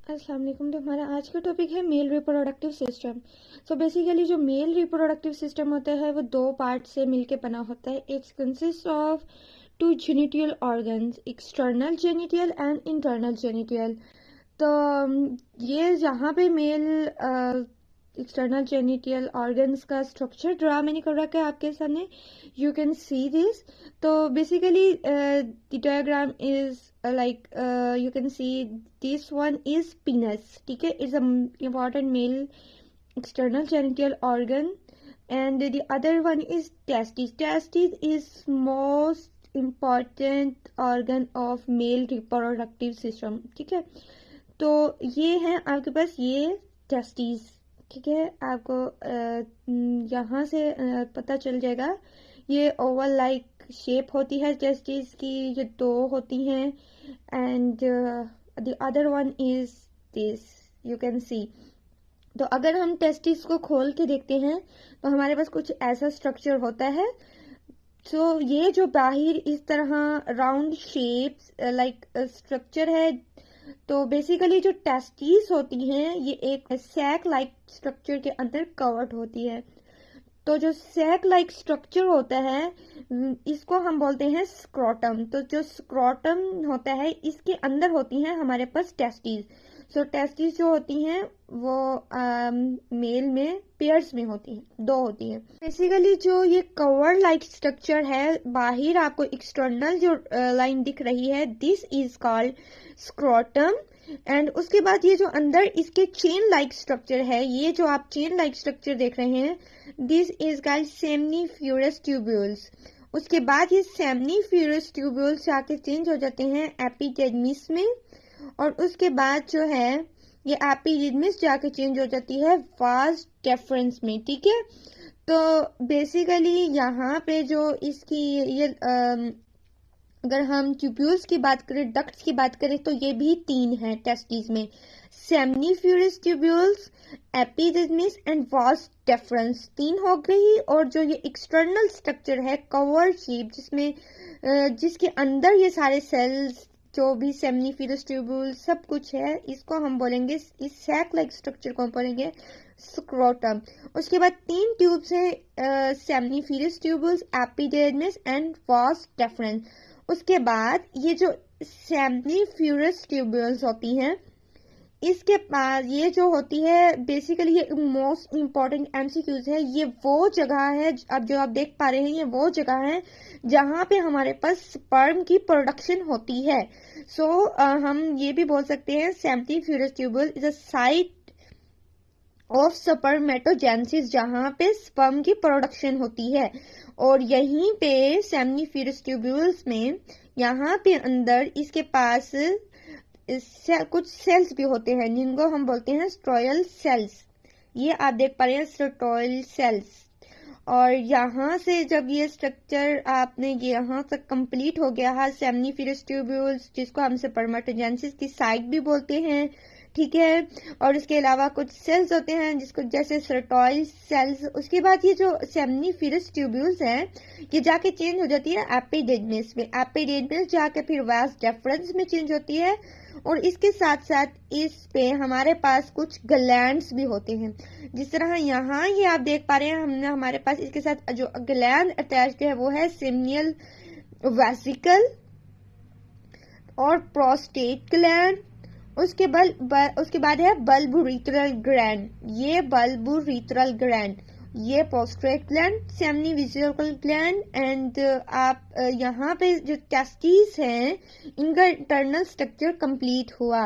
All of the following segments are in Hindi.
अस्सलाम वालेकुम। तो हमारा आज का टॉपिक है mail reproductive system. So basically जो मेल रिप्रोडक्टिव सिस्टम होता है वो दो पार्ट से मिलके बना होता है। It's consist of two genital organs, external genital and internal genital. तो ये जहाँ पे मेल एक्सटर्नल जेनिटल ऑर्गन्स का स्ट्रक्चर ड्रा मैंने कर रखा है आपके सामने, यू कैन सी दिस। तो basically the diagram is like you can see this one is penis, ठीक है, it's a important male external genital organ, and the other one is testes. Testes is most important organ of male reproductive system, ठीक है। तो ये है आपके पास ये टेस्टिस, ठीक है। आपको यहाँ से पता चल जाएगा। ये ओवल लाइक शेप होती है टेस्टिस की, जो दो होती हैं, and the other one is this, you can सी। तो अगर हम टेस्टिस को खोल के देखते हैं तो हमारे पास कुछ ऐसा स्ट्रक्चर होता है। तो ये जो बाहर इस तरह राउंड शेप्स लाइक स्ट्रक्चर है, तो बेसिकली जो टेस्टिस होती हैं ये एक सैक लाइक स्ट्रक्चर के अंदर कवर्ड होती है। तो जो सैक लाइक स्ट्रक्चर होता है इसको हम बोलते हैं स्क्रोटम। तो जो स्क्रोटम होता है इसके अंदर होती हैं हमारे पास टेस्टिस। सो टेस्टिस जो होती हैं वो मेल में पेयर्स में होती हैं, दो होती हैं। बेसिकली जो ये कवर लाइक स्ट्रक्चर है, बाहर आपको एक्सटर्नल जो लाइन दिख रही है, this is called scrotum. And उसके बाद ये जो अंदर इसके चेन लाइक स्ट्रक्चर है, ये जो आप चेन लाइक स्ट्रक्चर देख रहे हैं, दिस इज कॉल्ड सेमनीफ्यूरस ट्यूब्यूल्स। उसके बाद ये सेमनीफ्यूरस ट्यूब्यूल्स जाके चेंज हो जाते हैं एपिडेर्मिस में, और उसके बाद जो है ये एपिडेर्मिस जाके चेंज हो जाती है वास डेफरेंस में, ठीक है। तो बेसिकली यहाँ पे जो इसकी ये अगर हम ट्यूब्यूल्स की बात करें, डक्ट्स की बात करें, तो ये भी तीन है टेस्टिस में, सेमनीफ्यूरस ट्यूब्यूल्स, एपिडेर्मिस एंड वास डेफरेंस, तीन हो गई। और जो ये एक्सटर्नल स्ट्रक्चर है कवर शेप, जिसमें जिसके अंदर ये सारे सेल्स जो भी सेमनीफ्यूरस ट्यूब्यूल सब कुछ है, इसको हम बोलेंगे, इस सैक लाइक स्ट्रक्चर को हम बोलेंगे स्क्रोटम। उसके बाद तीन ट्यूब्स हैं, सेमनीफ्यूरस ट्यूब्यूल्स, एपिडेर्मिस एंड वास डेफरेंस। उसके बाद ये जो सेमनीफ्यूरस ट्यूब्यूल्स होती हैं, इसके पास ये जो होती है बेसिकली ये मोस्ट इंपॉर्टेंट एमसीक्यूज है। ये वो जगह है, अब जो आप देख पा रहे हैं, ये वो जगह है जहां पे हमारे पास स्पर्म की प्रोडक्शन होती है। सो हम ये भी बोल सकते हैं seminiferous tubule is a site of spermatogenesis, जहां पे स्पर्म की प्रोडक्शन होती है। और यहीं पे सेमनीफ्यूरस ट्यूब्यूल्स में यहाँ पे अंदर इसके पास कुछ सेल्स भी होते हैं जिनको हम बोलते हैं स्ट्रोयल सेल्स। ये आप देख पा रहे हैं स्ट्रोयल सेल्स। और यहाँ से जब ये स्ट्रक्चर आपने यहाँ तक कंप्लीट हो गया है, सेमनीफ्यूरस ट्यूब्यूल्स जिसको हम स्पर्मेटोजेनेसिस की साइट भी बोलते हैं, ठीक है। और इसके अलावा कुछ सेल्स होते हैं जिसको जैसे सर्टोइल सेल्स। उसके बाद ये जो सेमनीफ्यूरस ट्यूब्यूल्स हैं ये जाके चेंज हो जाती है एपिडेर्मिस में, एपिडेर्मिस जाके फिर वास डेफरेंस में चेंज होती है। और इसके साथ साथ इस पे हमारे पास कुछ ग्लैंड्स भी होते हैं, जिस तरह यहाँ ये आप देख पा रहे हैं, हमने हमारे पास इसके साथ जो ग्लैंड अटैच्ड है वो है सेमिनियल वेसिकल और प्रोस्टेट ग्लैंड। उसके बाद है बल्बुरिथरल ग्लैंड, ये बल्बुरिथरल ग्लैंड, ये प्रोस्टेट ग्लैंड, सेमनीविजिकल ग्लैंड। एंड आप यहाँ पे जो टेस्टिस हैं इनका इंटरनल स्ट्रक्चर कंप्लीट हुआ।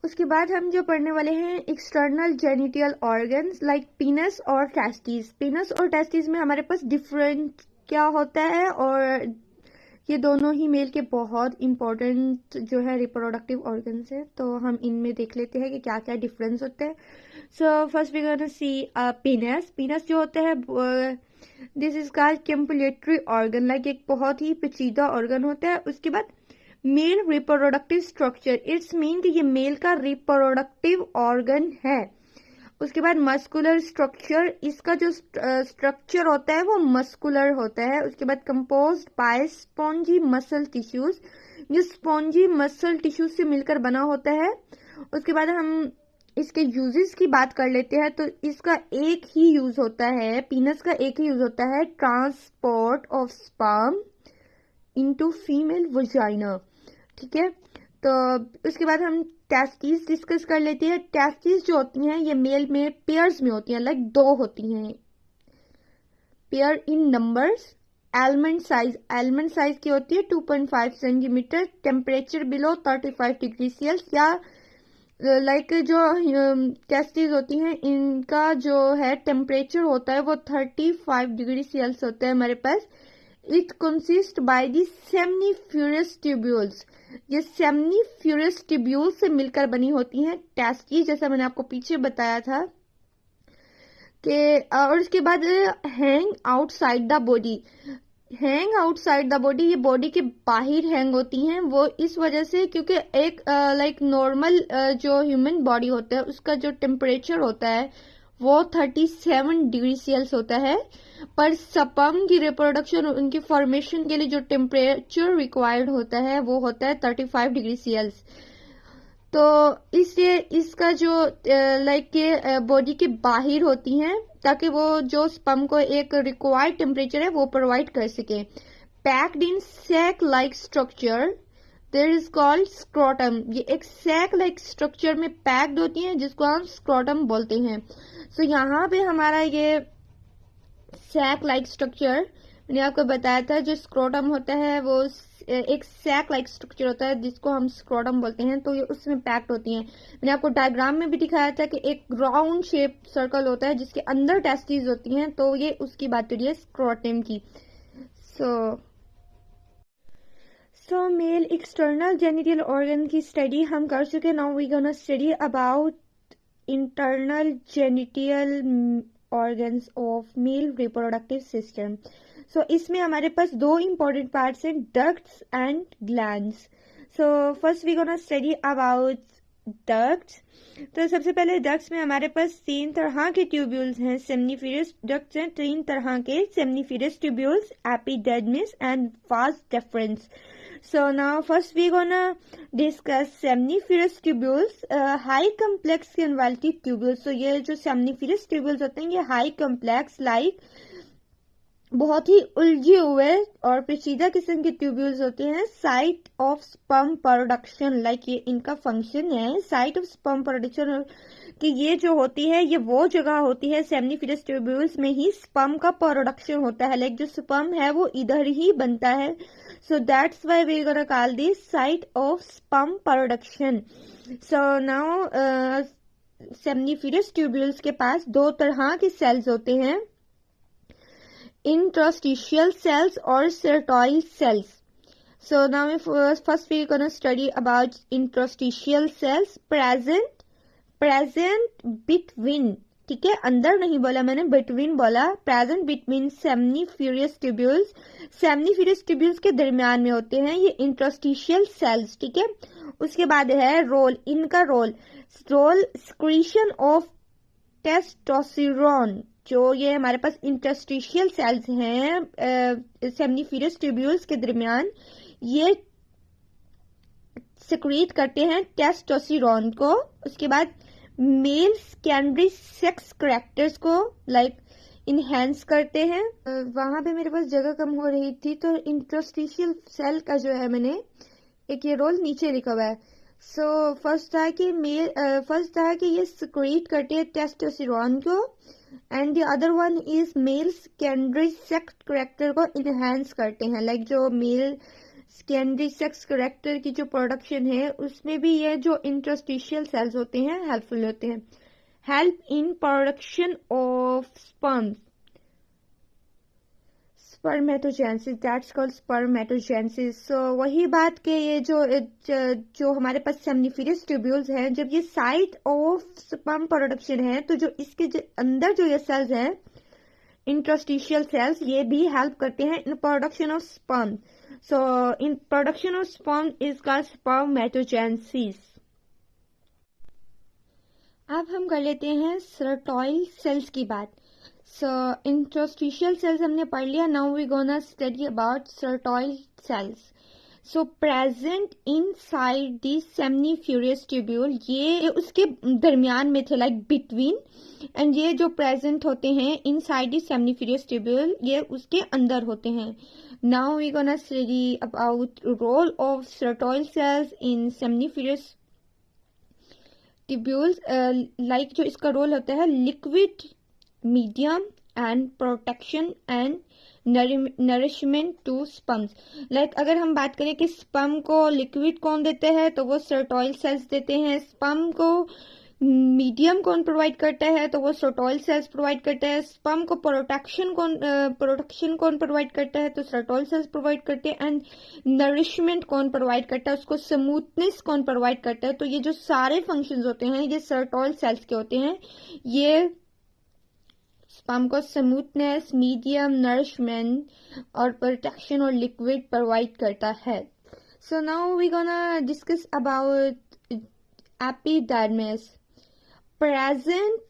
उसके बाद हम जो पढ़ने वाले हैं एक्सटर्नल जेनिटल ऑर्गन्स लाइक पीनस और टेस्टिस। पीनस और टेस्टिस में हमारे पास डिफरेंट क्या होता है, और ये दोनों ही मेल के बहुत इंपॉर्टेंट जो है रिप्रोडक्टिव ऑर्गन्स है। तो हम इनमें देख लेते हैं कि क्या क्या डिफरेंस होते हैं। So first we gonna see penis. Penis जो होता है this is called copulatory organ, like एक बहुत ही पेचीदा ऑर्गन होता है। उसके बाद male reproductive structure, it's mean कि ये मेल का रिप्रोडक्टिव ऑर्गन है। उसके बाद मस्कुलर स्ट्रक्चर, इसका जो स्ट्रक्चर होता है वो मस्कुलर होता है। उसके बाद composed bye spongy muscle tissues, जो स्पॉन्जी मसल टिश्यूज से मिलकर बना होता है। उसके बाद हम इसके यूजेस की बात कर लेते हैं। तो इसका एक ही यूज होता है, पीनस का एक ही यूज होता है, transport of sperm into female vagina. ठीक है, तो उसके बाद हम टेस्टिस डिस्कस कर लेते हैं। टेस्टिस जो होती हैं ये मेल में पेयर्स में होती हैं, लाइक 2 होती हैं, पेयर इन नंबर्स। एलमंड साइज की होती है 2.5 centimetre. Temperature below 35 degree Celsius, या लाइक जो टेस्टिस होती हैं इनका जो है टेम्परेचर होता है वो 35 डिग्री सेल्सियस होता है हमारे पास। It consist by the seminiferous tubules, ये सेमनीफ्यूरस ट्यूब्यूल से मिलकर बनी होती हैं टेस्टिस, जैसा मैंने आपको पीछे बताया था कि। और उसके बाद hang outside the body, hang outside the body, ये बॉडी के बाहर हैंग होती हैं। वो इस वजह से क्योंकि एक लाइक नॉर्मल जो ह्यूमन बॉडी होता है उसका जो टेम्परेचर होता है वो 37 डिग्री सेल्सियस होता है, पर स्पर्म की रिप्रोडक्शन, उनकी फॉर्मेशन के लिए जो टेम्परेचर रिक्वायर्ड होता है वो होता है 35 डिग्री सेल्सियस। तो इसलिए इसका जो लाइक के बॉडी के बाहर होती हैं ताकि वो जो स्पर्म को एक रिक्वायर्ड टेम्परेचर है वो प्रोवाइड कर सके। Packed in sac like structure there is called scrotum, ये एक सैक लाइक स्ट्रक्चर में पैक्ड होती हैं जिसको हम स्क्रोटम बोलते हैं। सो यहाँ पे हमारा ये सैक लाइक स्ट्रक्चर मैंने आपको बताया था, जो स्क्रोटम होता है वो एक सैक लाइक स्ट्रक्चर होता है जिसको हम स्क्रोटम बोलते हैं, तो ये उसमें पैक्ड होती हैं। मैंने आपको डायग्राम में भी दिखाया था कि एक राउंड शेप सर्कल होता है जिसके अंदर टेस्टिस होती हैं, तो ये उसकी बात हो रही है स्क्रोटम की। So male external genital organ की स्टडी हम कर चुके। Now we gonna study about internal genital organs of male reproductive system. So इसमें हमारे पास 2 इंपॉर्टेंट पार्ट्स हैं, ducts and glands. So first we gonna study about ducts. तो सबसे पहले डक्ट्स में हमारे पास 3 तरह के ट्यूब्यूल्स हैं, सेमनीफेरस डक्ट्स हैं 3 तरह के, seminiferous tubules, epidermis and vas deferens. So now first we gonna discuss semniferous tubules, high complex convoluted tubules। So ये जो semniferous tubules होते हैं ये high complex like बहुत ही उलझे हुए और पेचीदा किस्म के ट्यूब्यूल्स होते हैं। Site of sperm production, like ये इनका फंक्शन है, साइट ऑफ स्पर्म प्रोडक्शन, कि ये जो होती है ये वो जगह होती है सेमनीफेरस ट्यूब्यूल्स में ही स्पर्म का प्रोडक्शन होता है, लाइक जो स्पर्म है वो इधर ही बनता है। So that's why we gonna call this site of sperm production. So now seminiferous tubules के पास 2 तरह के सेल्स होते हैं, interstitial cells or sertile cells। So now first we're gonna study about interstitial cells present between, ठीक है, अंदर नहीं बोला मैंने, between बोला, present between semniferous tubules, semniferous tubules के दरमियान में होते हैं ये interstitial cells। ठीक है, उसके बाद है रोल, इनका रोल secretion of testosterone, जो ये हमारे पास इंटरस्टिशियल सेल्स हैं सेमनीफेरस ट्यूब्यूल्स के दरमियान, ये सिक्रीट करते हैं टेस्टोस्टेरोन को। उसके बाद मेल सेकेंडरी सेक्स कैरेक्टर्स को लाइक इनहेंस करते हैं। वहां पे मेरे पास जगह कम हो रही थी तो इंटरस्टिशियल सेल का जो है मैंने एक ये रोल नीचे लिखा हुआ है। सो फर्स्ट था कि ये सिक्रीट करते हैं टेस्टोस्टेरोन को, and the other one is male secondary sex character को इनहेंस करते हैं, लाइक जो मेल सेकेंडरी सेक्स कैरेक्टर की जो प्रोडक्शन है उसमें भी ये जो इंटरस्टिशियल सेल्स होते हैं हेल्पफुल होते हैं। Help in production of sperm, spermatogenesis, that's called spermatogenesis. So वही बात के ये जो हमारे पास सेमनीफेरस ट्यूब्यूल्स हैं, जब ये साइट ऑफ स्पर्म प्रोडक्शन है तो जो इसके अंदर जो ये सेल्स हैं इंटरस्टिशियल सेल्स, ये भी हेल्प करते हैं इन production of sperm. So in production of sperm is called spermatogenesis. अब हम कर लेते हैं सर्टॉइल सेल्स की बात। सो इंटरस्टिशियल सेल्स हमने पढ़ लिया, now we gonna study about Sertoli cells. So present inside the seminiferous tubule, ये उसके दरमियान में थे, लाइक बिटवीन, एंड ये जो प्रेजेंट होते हैं इनसाइड दी सेमनीफ्यूरस ट्यूब्यूल, ये उसके अंदर होते हैं. Now we gonna study about role of Sertoli cells in seminiferous tubules. Like जो इसका रोल होता है liquid medium and protection and nourishment to sperms. Like अगर हम बात करें कि स्पम को लिक्विड कौन देते हैं तो वो सर्टोइल सेल्स देते हैं. स्पम को मीडियम कौन प्रोवाइड करता है तो वो सर्टोइल सेल्स प्रोवाइड करता है. स्पम को प्रोटेक्शन कौन प्रोवाइड करता है तो सर्टोइल सेल्स प्रोवाइड करते हैं. एंड नरिशमेंट कौन प्रोवाइड करता है, उसको स्मूथनेस कौन प्रोवाइड करता है. तो ये जो सारे फंक्शंस होते हैं ये सर्टोइल सेल्स के होते हैं. ये स्पम को स्मूथनेस, मीडियम, नरिशमेंट और प्रोटेक्शन और लिक्विड प्रोवाइड करता है. So now we gonna discuss about epidermis. Present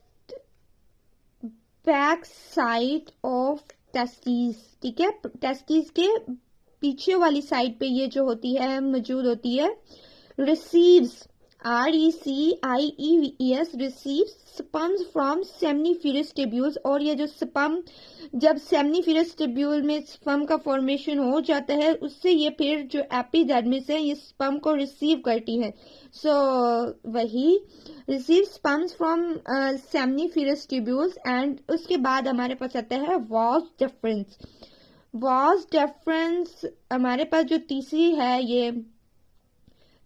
back side of testis. ठीक है, टेस्टिस के पीछे वाली साइड पे ये जो होती है मौजूद होती है. Receives, RECIEVES, receives sperms from seminiferous tubules. और ये जो स्पम जब सेमनीफ्यूरस ट्यूब्यूल में स्पम का फॉर्मेशन हो जाता है उससे ये फिर जो एपिडर्मिस है ये स्पम को रिसीव करती है. सो वही receive sperms from seminiferous tubules. And उसके बाद हमारे पास आता है वास डिफरेंस. वास डिफरेंस हमारे पास जो तीसरी है ये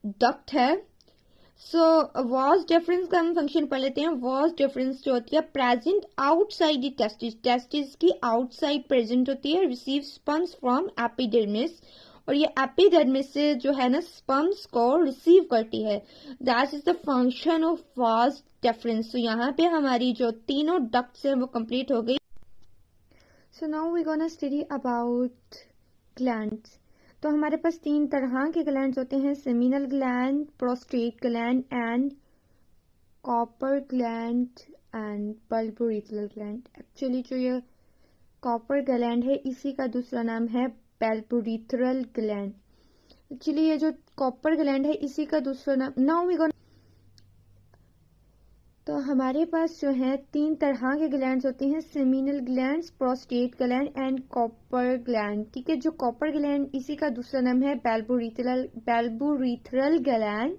डक्ट है. सो वास डिफरेंस का हम फंक्शन पढ़ लेते हैं. वास डिफरेंस जो होती है present outside the testis, testis की आउटसाइड प्रेजेंट होती है. रिसीव स्पम्स फ्रॉम एपिडर्मिस, और ये एपिडर्मिस से जो है ना स्पम्स को रिसीव करती है. That is the function of vas deferens. तो यहाँ पे हमारी जो तीनों डक्ट्स हैं वो कंप्लीट हो गई. So now we gonna study about glands. तो हमारे पास तीन तरह के ग्लैंड्स होते हैं. Seminal gland, prostate gland and Cowper gland and bulbourethral gland. Actually जो ये कॉपर ग्लैंड है इसी का दूसरा नाम है बल्बोरेथरल ग्लैंड. एक्चुअली ये जो कॉपर ग्लैंड है इसी का दूसरा नाम. नाउ वी गोना, तो हमारे पास जो है तीन तरह के ग्लैंड्स होते हैं. Seminal glands, prostate gland and Cowper gland. ठीक है, जो कॉपर ग्लैंड इसी का दूसरा नाम है bulbourethral gland.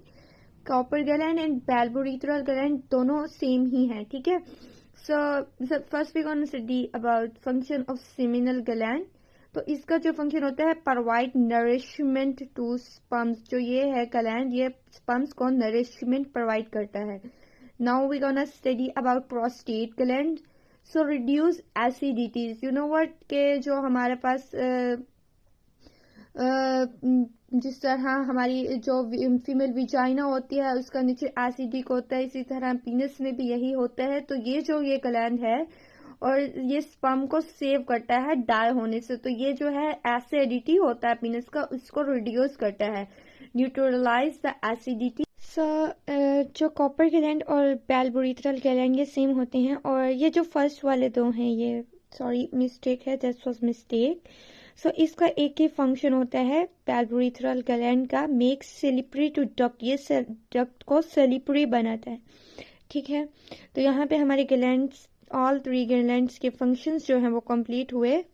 Cowper gland and bulbourethral gland दोनों सेम ही हैं. ठीक है. So first we gonna study about function of seminal gland. तो इसका जो फंक्शन होता है प्रोवाइड नरिशमेंट टू स्पम्स. जो ये है ग्लैंड ये स्पम्स को नरिशमेंट प्रोवाइड करता है. Now we're gonna study about prostate gland. So reduce acidities. You know what के जो हमारे पास जिस तरह हमारी जो फीमेल विजाइना होती है उसका नीचे एसिडिक होता है, इसी तरह पीनस में भी यही होता है. तो ये जो ये ग्लैंड है और ये स्पर्म को सेव करता है डाई होने से. तो ये जो है एसिडिटी होता है पीनस का उसको रिड्यूस करता है, न्यूट्रलाइज द एसिडिटी. जो कॉपर ग्लैंड और बल्बोरेथरल ग्लैंड ये सेम होते हैं. और ये जो फर्स्ट वाले दो हैं ये सॉरी मिस्टेक है, दैट वाज मिस्टेक. सो इसका एक ही फंक्शन होता है बल्बोरेथरल ग्लैंड का, मेक स्लिपरी टू डक्ट. ये डक्ट को स्लिपरी बनाता है. ठीक है, तो यहाँ पे हमारे ग्लैंड्स ऑल थ्री ग्लैंड्स के फंक्शंस जो हैं वो कंप्लीट हुए.